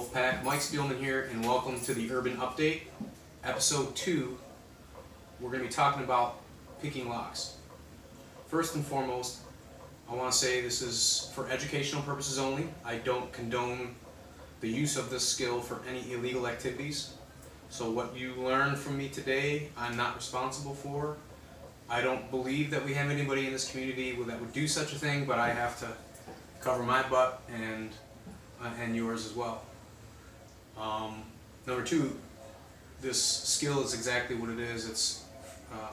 Wolfpack, Mike Spielman here, and welcome to the Urban Update, Episode 2. We're going to be talking about picking locks. First and foremost, I want to say this is for educational purposes only. I don't condone the use of this skill for any illegal activities. So what you learn from me today, I'm not responsible for. I don't believe that we have anybody in this community that would do such a thing, but I have to cover my butt and yours as well. Number two, this skill is exactly what it is. It's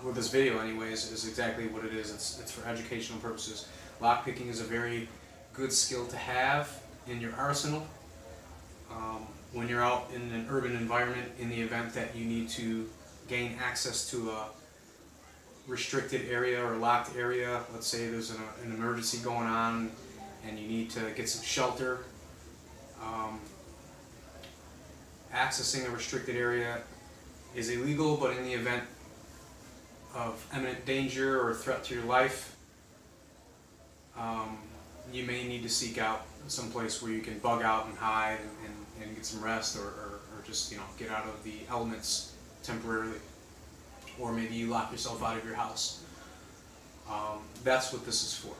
well, this video anyways is exactly what it is. It's for educational purposes. Lockpicking is a very good skill to have in your arsenal when you're out in an urban environment in the event that you need to gain access to a restricted area or locked area. Let's say there's an emergency going on and you need to get some shelter. Accessing a restricted area is illegal, but in the event of imminent danger or threat to your life, you may need to seek out some place where you can bug out and hide and get some rest, or just get out of the elements temporarily, or maybe you lock yourself out of your house. That's what this is for.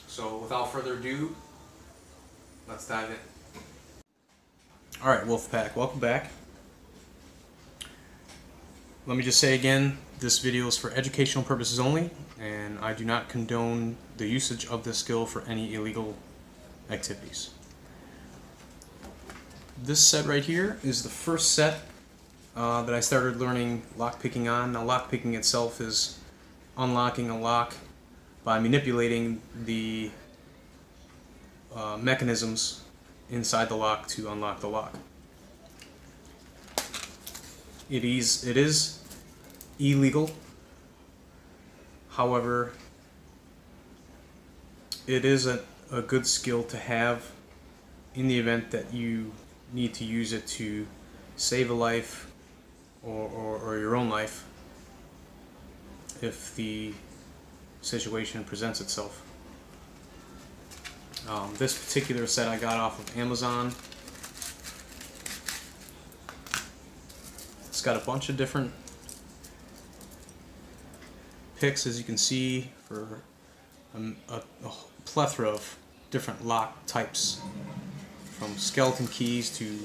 So without further ado, let's dive in. Alright, Wolfpack, welcome back. Let me just say again, this video is for educational purposes only, and I do not condone the usage of this skill for any illegal activities. This set right here is the first set that I started learning lockpicking on. Now, lockpicking itself is unlocking a lock by manipulating the mechanisms inside the lock to unlock the lock. It is illegal. However, it is a good skill to have in the event that you need to use it to save a life or your own life if the situation presents itself. This particular set I got off of Amazon. It's got a bunch of different picks, as you can see, for a plethora of different lock types, from skeleton keys to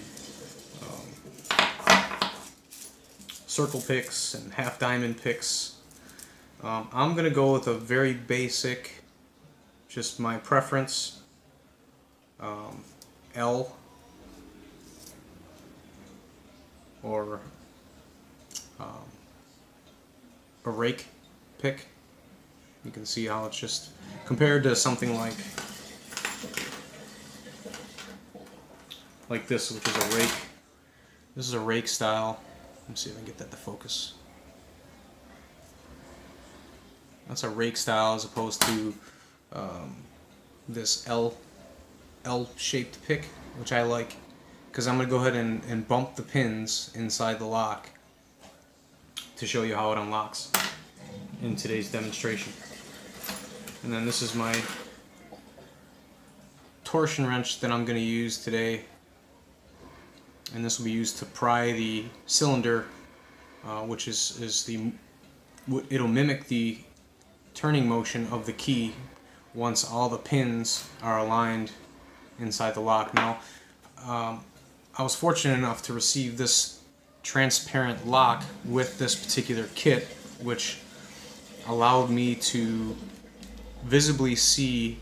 circle picks and half diamond picks. I'm going to go with a very basic, just my preference, L or a rake pick. You can see how it's just compared to something like this, which is a rake. This is a rake style. Let me see if I can get that to focus. That's a rake style as opposed to this L-shaped pick, which I like because I'm going to go ahead and bump the pins inside the lock to show you how it unlocks in today's demonstration. And then this is my torsion wrench that I'm going to use today, and this will be used to pry the cylinder, which it'll mimic the turning motion of the key once all the pins are aligned inside the lock. Now, I was fortunate enough to receive this transparent lock with this particular kit, which allowed me to visibly see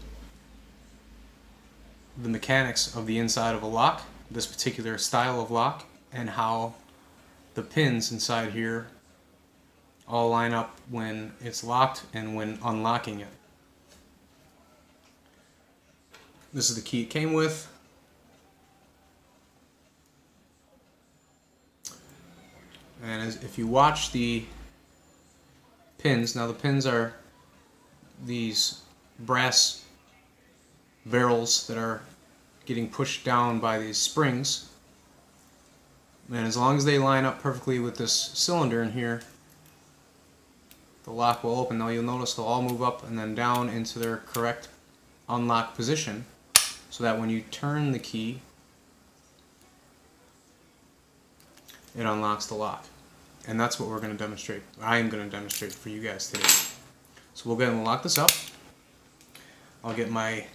the mechanics of the inside of a lock, this particular style of lock, and how the pins inside here all line up when it's locked and when unlocking it. This is the key it came with. And if you watch the pins, now the pins are these brass barrels that are getting pushed down by these springs, and as long as they line up perfectly with this cylinder in here, the lock will open. Now you'll notice they'll all move up and then down into their correct unlock position, so that when you turn the key, it unlocks the lock. And that's what we're going to demonstrate. I am going to demonstrate for you guys today. So we'll go ahead and lock this up. I'll get my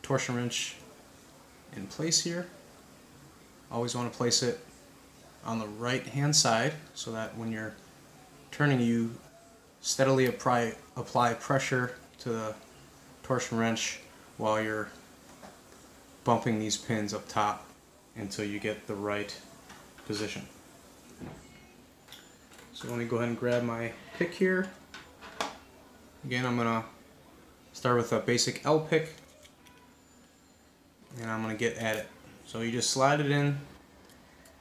torsion wrench in place here. Always want to place it on the right hand side so that when you're turning, you steadily apply pressure to the torsion wrench while you're bumping these pins up top until you get the right position. So let me go ahead and grab my pick here. Again, I'm going to start with a basic L pick, and I'm going to get at it. So you just slide it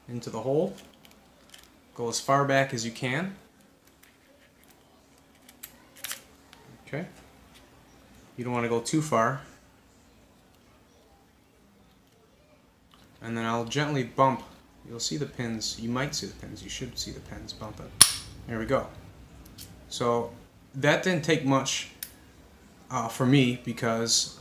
into the hole, go as far back as you can. Okay. You don't want to go too far. And then I'll gently bump. You'll see the pins. You might see the pins. You should see the pins bumping. There we go. So that didn't take much for me, because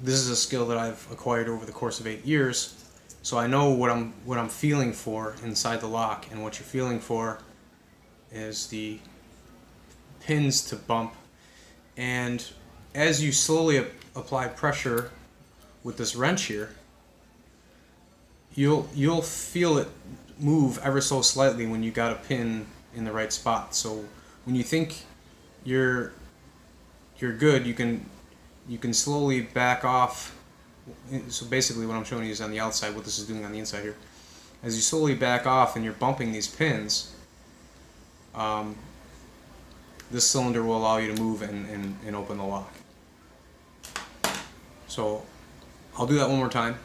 this is a skill that I've acquired over the course of 8 years. So I know what I'm feeling for inside the lock, and what you're feeling for is the pins to bump. And as you slowly apply pressure with this wrench here, you'll feel it move ever so slightly when you got a pin in the right spot. So when you think you're good, you can slowly back off. So basically what I'm showing you is on the outside, what this is doing on the inside here. As you slowly back off and you're bumping these pins, this cylinder will allow you to move and open the lock. So I'll do that one more time.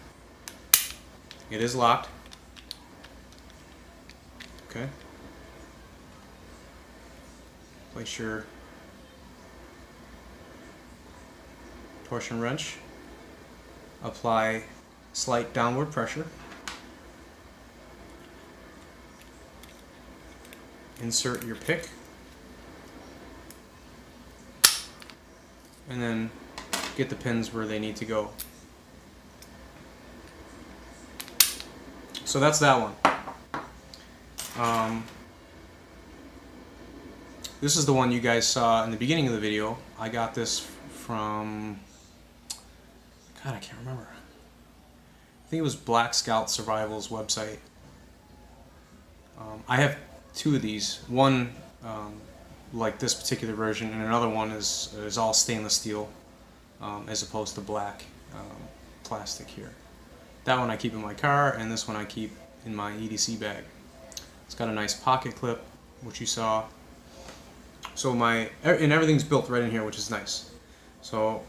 It is locked. Okay. Place your torsion wrench. Apply slight downward pressure. Insert your pick. And then get the pins where they need to go. So that's that one. This is the one you guys saw in the beginning of the video. I got this from, God, I can't remember. I think it was Black Scout Survival's website. I have two of these. One like this particular version, and another one is all stainless steel, as opposed to black plastic here. That one I keep in my car, and this one I keep in my EDC bag. It's got a nice pocket clip, which you saw. So and everything's built right in here, which is nice. So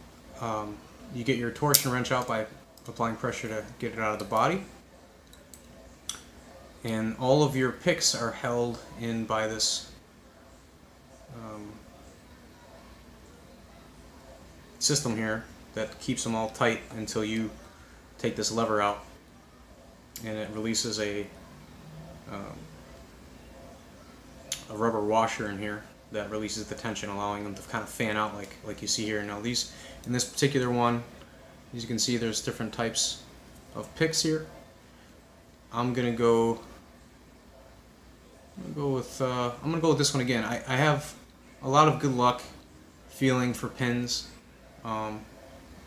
you get your torsion wrench out by applying pressure to get it out of the body. And all of your picks are held in by this system here that keeps them all tight until you take this lever out, and it releases a rubber washer in here that releases the tension, allowing them to kind of fan out like you see here. Now these, in this particular one, as you can see, there's different types of picks here. I'm gonna go with this one again. I have a lot of good luck feeling for pins, and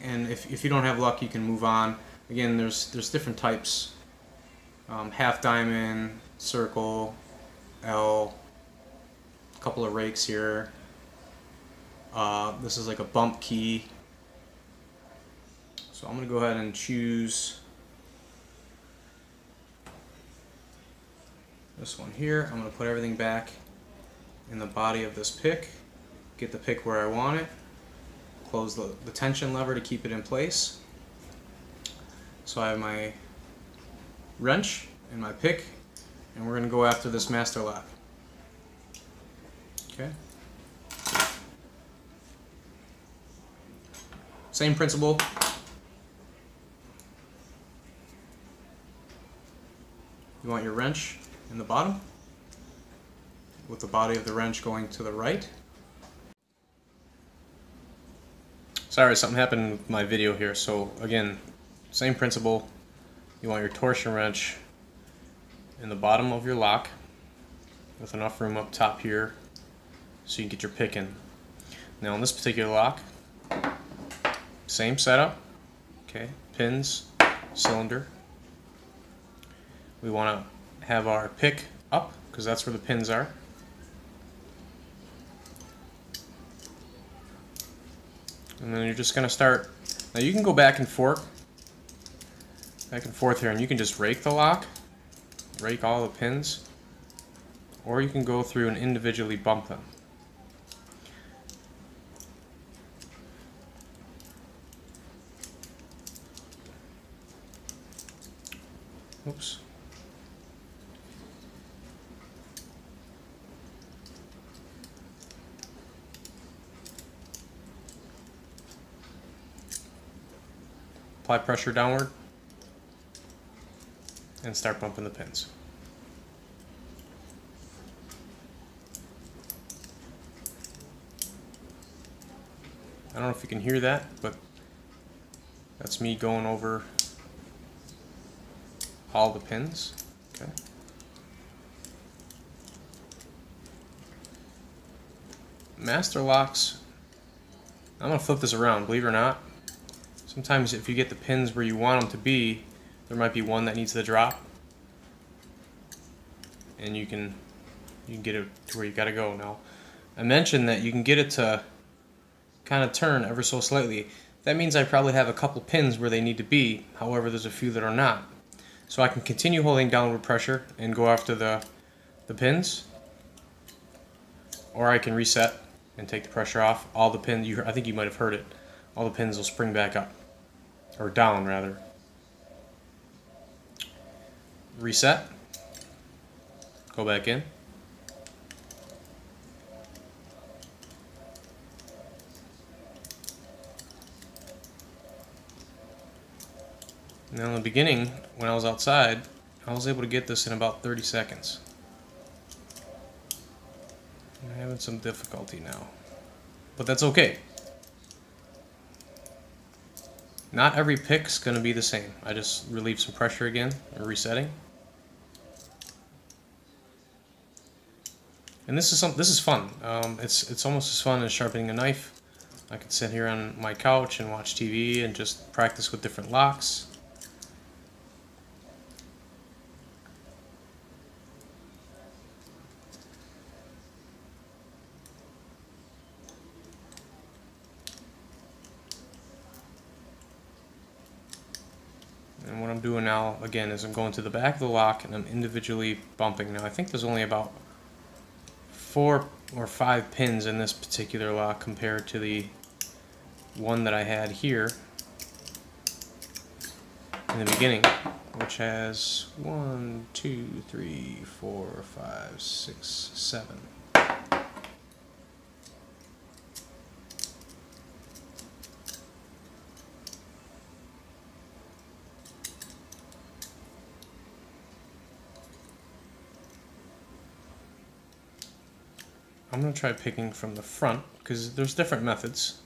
if you don't have luck, you can move on. Again, there's different types: half diamond, circle, L, a couple of rakes here. This is like a bump key. So I'm gonna go ahead and choose this one here. I'm going to put everything back in the body of this pick, get the pick where I want it, close the tension lever to keep it in place. So I have my wrench and my pick, and we're going to go after this master lock. Okay. Same principle. You want your wrench in the bottom, with the body of the wrench going to the right. Sorry, something happened with my video here. So again, same principle. you want your torsion wrench in the bottom of your lock with enough room up top here so you can get your pick in. Now on this particular lock, same setup, okay, pins, cylinder. We want to have our pick up because that's where the pins are. And then you're just going to start. Now you can go back and forth here, and you can just rake the lock, rake all the pins, or you can go through and individually bump them. Oops. Apply pressure downward and start bumping the pins. I don't know if you can hear that, but that's me going over all the pins. Okay. Master locks, I'm going to flip this around, believe it or not. Sometimes if you get the pins where you want them to be, there might be one that needs to drop, and you can get it to where you got to go. Now, I mentioned that you can get it to kind of turn ever so slightly. That means I probably have a couple pins where they need to be, however there's a few that are not. So I can continue holding downward pressure and go after the pins, or I can reset and take the pressure off. All the pins, I think you might have heard it, all the pins will spring back up, or down rather. Reset, go back in. Now in the beginning, when I was outside, I was able to get this in about 30 seconds. I'm having some difficulty now, but that's okay. Not every pick's going to be the same. I just relieve some pressure again and resetting. And this is fun. It's almost as fun as sharpening a knife. I could sit here on my couch and watch TV and just practice with different locks. And what I'm doing now, again, is I'm going to the back of the lock and I'm individually bumping. Now I think there's only about 4 or 5 pins in this particular lock compared to the one that I had here in the beginning, which has 1, 2, 3, 4, 5, 6, 7. I'm going to try picking from the front because there's different methods.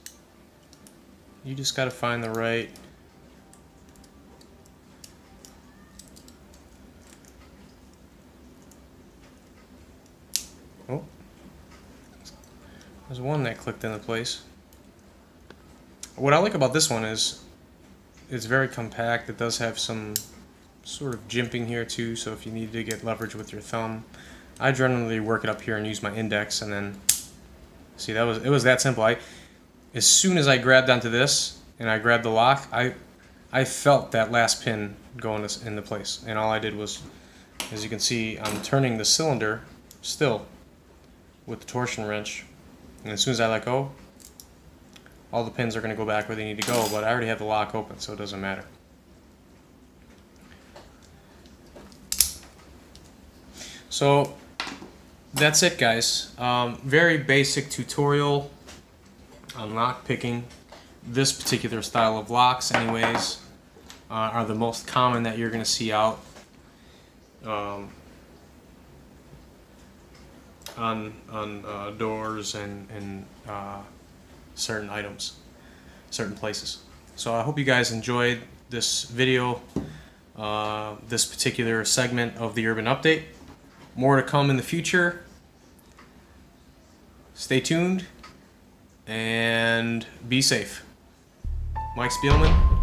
You just got to find the right oh, there's one that clicked into place. What I like about this one is it's very compact. It does have some sort of jimping here too, so if you need to get leverage with your thumb, I generally work it up here and use my index, and then see it was that simple. As soon as I grabbed onto this and I grabbed the lock, I felt that last pin going into place, and all I did was, as you can see, I'm turning the cylinder still with the torsion wrench, and as soon as I let go, all the pins are going to go back where they need to go, but I already have the lock open, so it doesn't matter. So that's it, guys. Very basic tutorial on lock picking. This particular style of locks anyways are the most common that you're going to see out on doors and certain items, certain places. So I hope you guys enjoyed this video. this particular segment of the Urban Update. More to come in the future. Stay tuned and be safe. Mike Spielman,